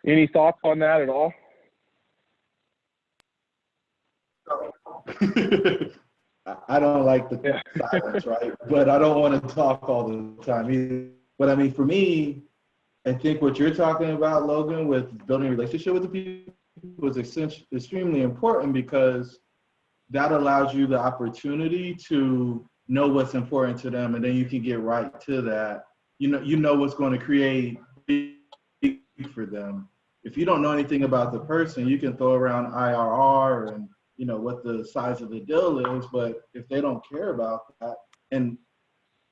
Any thoughts on that at all? I don't like the silence, right? But I don't want to talk all the time either. But I mean, for me, I think what you're talking about, Logan, with building a relationship with the people was extremely important because that allows you the opportunity to know what's important to them, and then you can get right to that. You know what's going to create for them. If you don't know anything about the person, you can throw around IRR and what the size of the deal is. But if they don't care about that, and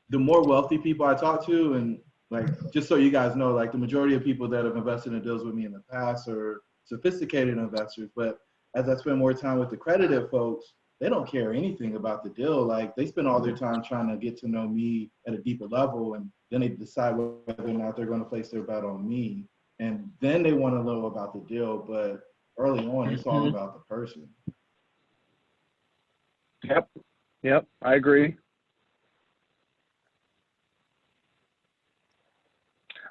the more wealthy people I talk to, and like, just so you guys know, like the majority of people that have invested in deals with me in the past are sophisticated investors. But as I spend more time with the accredited folks, they don't care anything about the deal. Like they spend all their time trying to get to know me at a deeper level, and then they decide whether or not they're going to place their bet on me. And then they want to know about the deal. But early on, it's all about the person. Yep, I agree.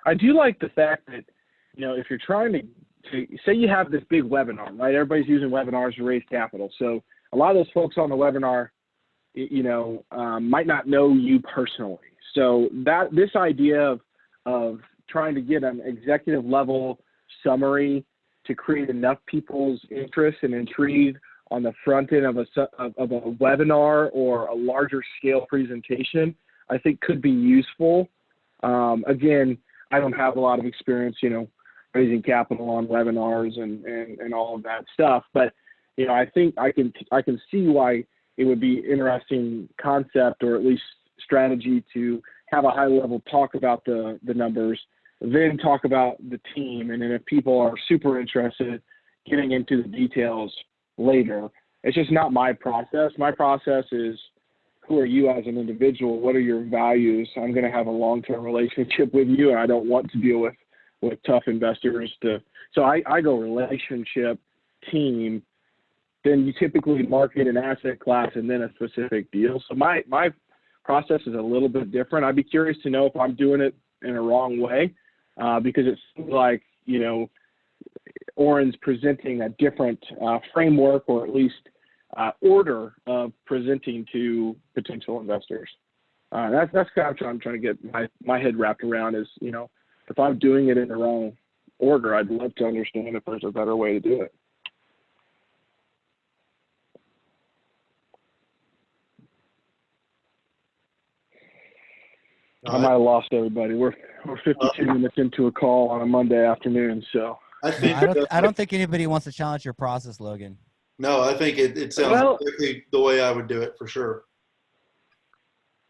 I do like the fact that, if you're trying to say you have this big webinar, right? Everybody's using webinars to raise capital. So a lot of those folks on the webinar, might not know you personally. So this idea of trying to get an executive level summary to create enough people's interest and intrigue on the front end of a webinar or a larger scale presentation, I think could be useful. Again, I don't have a lot of experience, raising capital on webinars and all of that stuff, but I think I can see why it would be interesting concept, or at least strategy, to have a high level talk about the numbers, then talk about the team, and then if people are super interested, getting into the details later. It's just not my process. My process is, who are you as an individual? What are your values? I'm going to have a long-term relationship with you, and I don't want to deal with tough investors. So I go relationship, team, then you typically market an asset class and then a specific deal. So my process is a little bit different. I'd be curious to know if I'm doing it in a wrong way, because it seems like, Oren's presenting a different framework, or at least order of presenting to potential investors. That's kind of what I'm trying to get my head wrapped around is, if I'm doing it in the wrong order, I'd love to understand if there's a better way to do it. I might have lost everybody. We're 52 minutes into a call on a Monday afternoon, so. I don't think anybody wants to challenge your process, Logan. No, I think it sounds exactly the way I would do it for sure.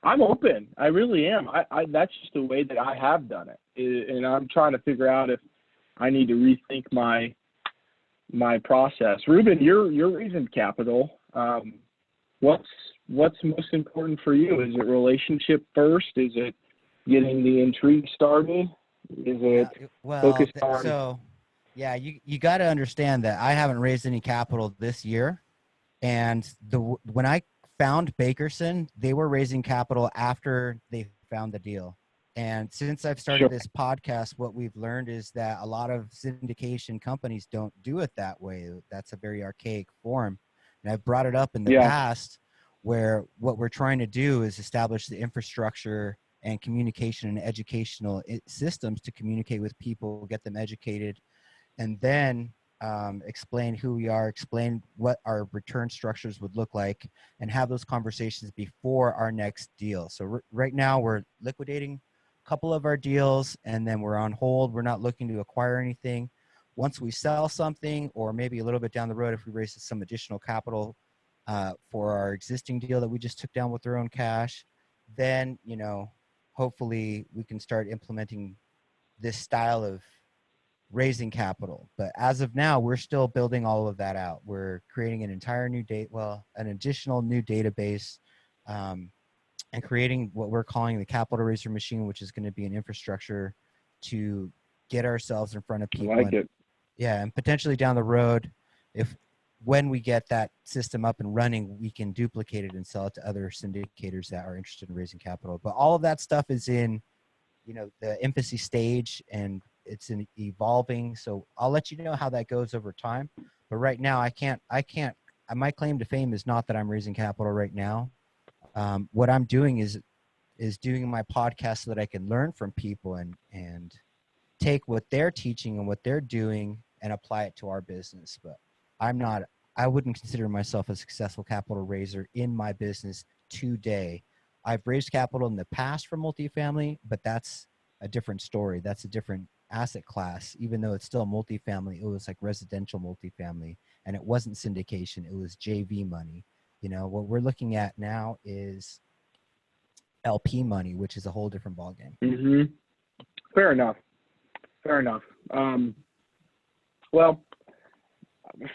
I'm open. I really am. I that's just the way that I have done it, and I'm trying to figure out if I need to rethink my process. Ruben, you're raising capital. What's most important for you? Is it relationship first? Is it getting the intrigue started? Is it focused on? So, yeah, you got to understand that I haven't raised any capital this year, and when I found Bakerson, they were raising capital after they found the deal. And since I've started this podcast, what we've learned is that a lot of syndication companies don't do it that way. That's a very archaic form. And I've brought it up in the past, where what we're trying to do is establish the infrastructure and communication and educational systems to communicate with people, get them educated, and then explain who we are, explain what our return structures would look like, and have those conversations before our next deal. So right now we're liquidating a couple of our deals, and then we're on hold. We're not looking to acquire anything. Once we sell something, or maybe a little bit down the road, if we raise some additional capital for our existing deal that we just took down with our own cash, then, hopefully we can start implementing this style of raising capital. But as of now, we're still building all of that out. We're creating an entire an additional new database, and creating what we're calling the capital raiser machine, which is going to be an infrastructure to get ourselves in front of people. I like it. Yeah, and potentially down the road, when we get that system up and running, we can duplicate it and sell it to other syndicators that are interested in raising capital. But all of that stuff is in, the infancy stage, and it's evolving. So I'll let you know how that goes over time. But right now, my claim to fame is not that I'm raising capital right now. What I'm doing is doing my podcast so that I can learn from people and take what they're teaching and what they're doing and apply it to our business. But I wouldn't consider myself a successful capital raiser in my business today. I've raised capital in the past for multifamily, but that's a different story. That's a different asset class. Even though it's still multifamily, it was like residential multifamily. and it wasn't syndication, it was JV money. You know, what we're looking at now is LP money, which is a whole different ballgame. Mm-hmm. Fair enough. Well,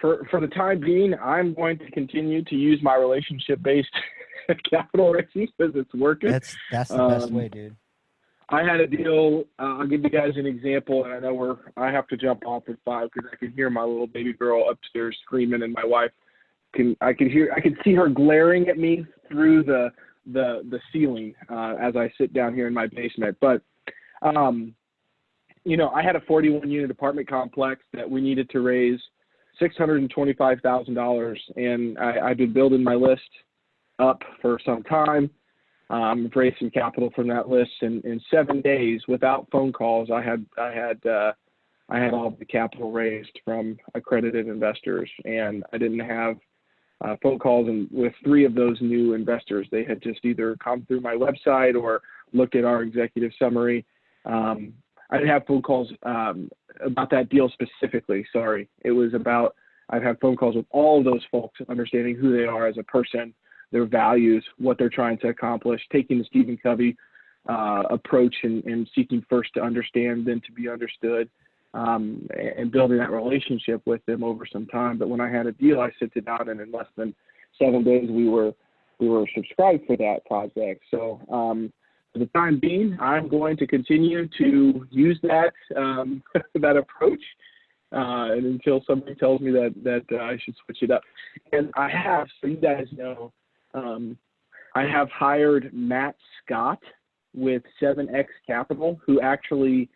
for the time being, I'm going to continue to use my relationship-based capital raising because it's working. That's the best way, dude. I had a deal. I'll give you guys an example, and I know I have to jump off at 5 because I can hear my little baby girl upstairs screaming, and my wife I can see her glaring at me through the ceiling as I sit down here in my basement. But you know, I had a 41-unit apartment complex that we needed to raise $625,000, and I've been building my list up for some time. I've raised some capital from that list, and in 7 days, without phone calls, I had all the capital raised from accredited investors, and I didn't have phone calls. And with 3 of those new investors, they had just either come through my website or looked at our executive summary. I didn't have phone calls about that deal specifically. Sorry, it was about I've had phone calls with all of those folks, understanding who they are as a person, their values, what they're trying to accomplish, taking the Stephen Covey approach and seeking first to understand, then to be understood, and building that relationship with them over some time. But when I had a deal, I sent it out, and in less than 7 days, we were subscribed for that project. So for the time being, I'm going to continue to use that that approach. And until somebody tells me that I should switch it up. And I have, so you guys know, I have hired Matt Scott with 7X Capital, who actually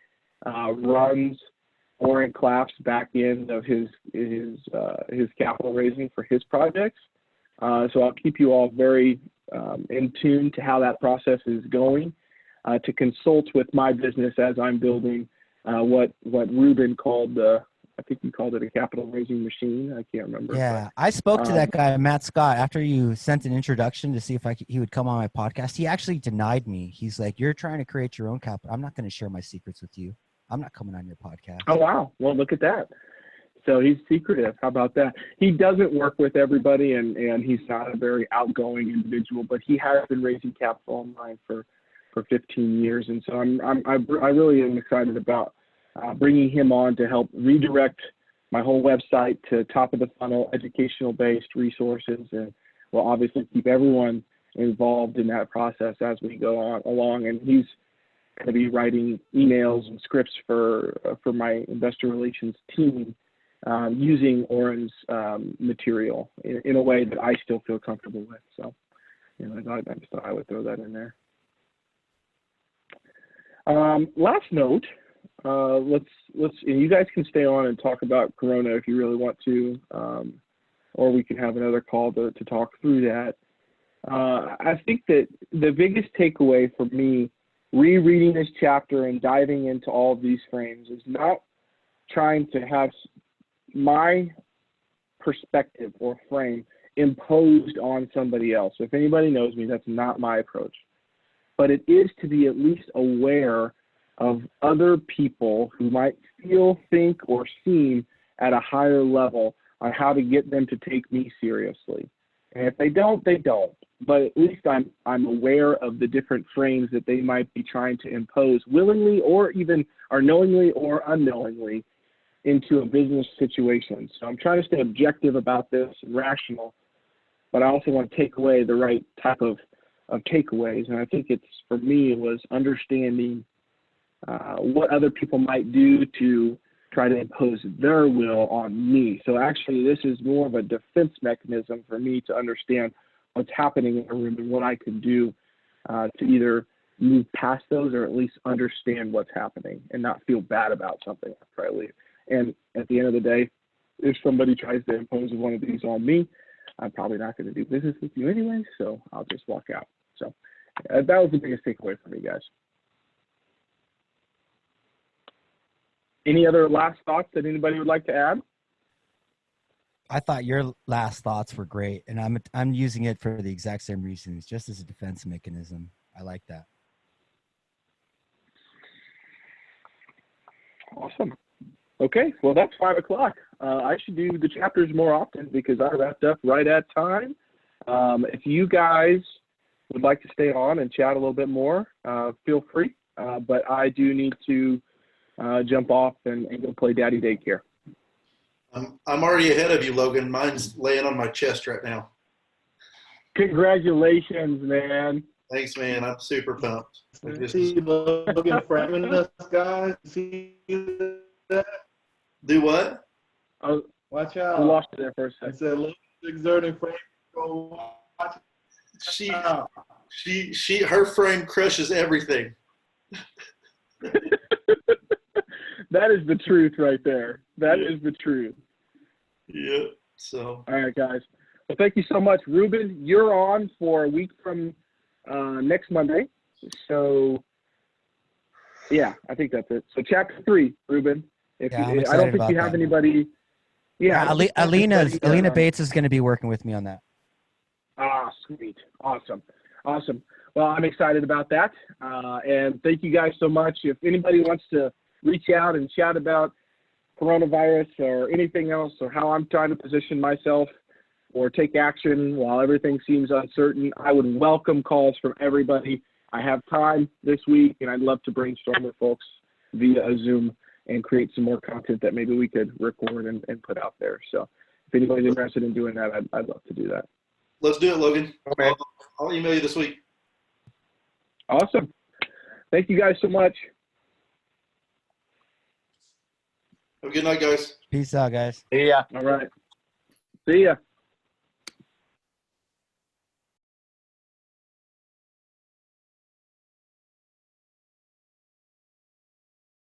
runs Oren Claff's back end of his capital raising for his projects. So I'll keep you all very in tune to how that process is going, to consult with my business as I'm building what Ruben called I think he called it a capital raising machine. I can't remember. Yeah, I spoke to that guy, Matt Scott, after you sent an introduction to see if he would come on my podcast. He actually denied me. He's like, "You're trying to create your own capital. I'm not going to share my secrets with you. I'm not coming on your podcast." Oh, wow. Well, look at that. So he's secretive. How about that? He doesn't work with everybody, and he's not a very outgoing individual, but he has been raising capital online for 15 years. And so I really am excited about bringing him on to help redirect my whole website to top of the funnel, educational based resources, and we'll obviously keep everyone involved in that process as we go on along. And he's going to be writing emails and scripts for my investor relations team, using Oren's material in a way that I still feel comfortable with. So, you know, I just thought I would throw that in there. Last note. Let's and you guys can stay on and talk about Corona if you really want to, or we can have another call to talk through that. I think that the biggest takeaway for me rereading this chapter and diving into all of these frames is not trying to have my perspective or frame imposed on somebody else. If anybody knows me, that's not my approach. But it is to be at least aware of other people who might feel, think, or seem at a higher level on how to get them to take me seriously. And if they don't, they don't. But at least I'm aware of the different frames that they might be trying to impose willingly or knowingly or unknowingly into a business situation. So I'm trying to stay objective about this and rational, but I also want to take away the right type of takeaways. And I think for me, it was understanding what other people might do to try to impose their will on me. So actually, this is more of a defense mechanism for me to understand what's happening in a room and what I can do to either move past those or at least understand what's happening and not feel bad about something after I leave. And at the end of the day, if somebody tries to impose one of these on me, I'm probably not going to do business with you anyway, so I'll just walk out. So that was the biggest takeaway for me, guys. Any other last thoughts that anybody would like to add? I thought your last thoughts were great, and I'm using it for the exact same reasons, just as a defense mechanism. I like that. Awesome. Okay, well, that's 5 o'clock. I should do the chapters more often because I wrapped up right at time. If you guys would like to stay on and chat a little bit more, feel free. But I do need to jump off and go play daddy daycare. I'm already ahead of you, Logan. Mine's laying on my chest right now. Congratulations, man. Thanks, man. I'm super pumped. See Logan framing us, guys. See that? Do what? Watch I out. lost it there for a I second. said Logan's exerting frame. Go watch out. Her frame crushes everything. That is the truth right there. That is the truth. Yeah. So. All right, guys. Well, thank you so much. Ruben, you're on for a week from next Monday. So, yeah, I think that's it. So, chapter 3, Ruben. I'm I don't excited think about you have that. anybody. Yeah. Alina Bates is going to be working with me on that. Ah, sweet. Awesome. Well, I'm excited about that. And thank you guys so much. If anybody wants to reach out and chat about coronavirus or anything else or how I'm trying to position myself or take action while everything seems uncertain, I would welcome calls from everybody. I have time this week, and I'd love to brainstorm with folks via a Zoom and create some more content that maybe we could record and put out there. So if anybody's interested in doing that, I'd love to do that. Let's do it, Logan. Okay. I'll email you this week. Awesome. Thank you guys so much. Have a good night, guys. Peace out, guys. Yeah. All right. See ya.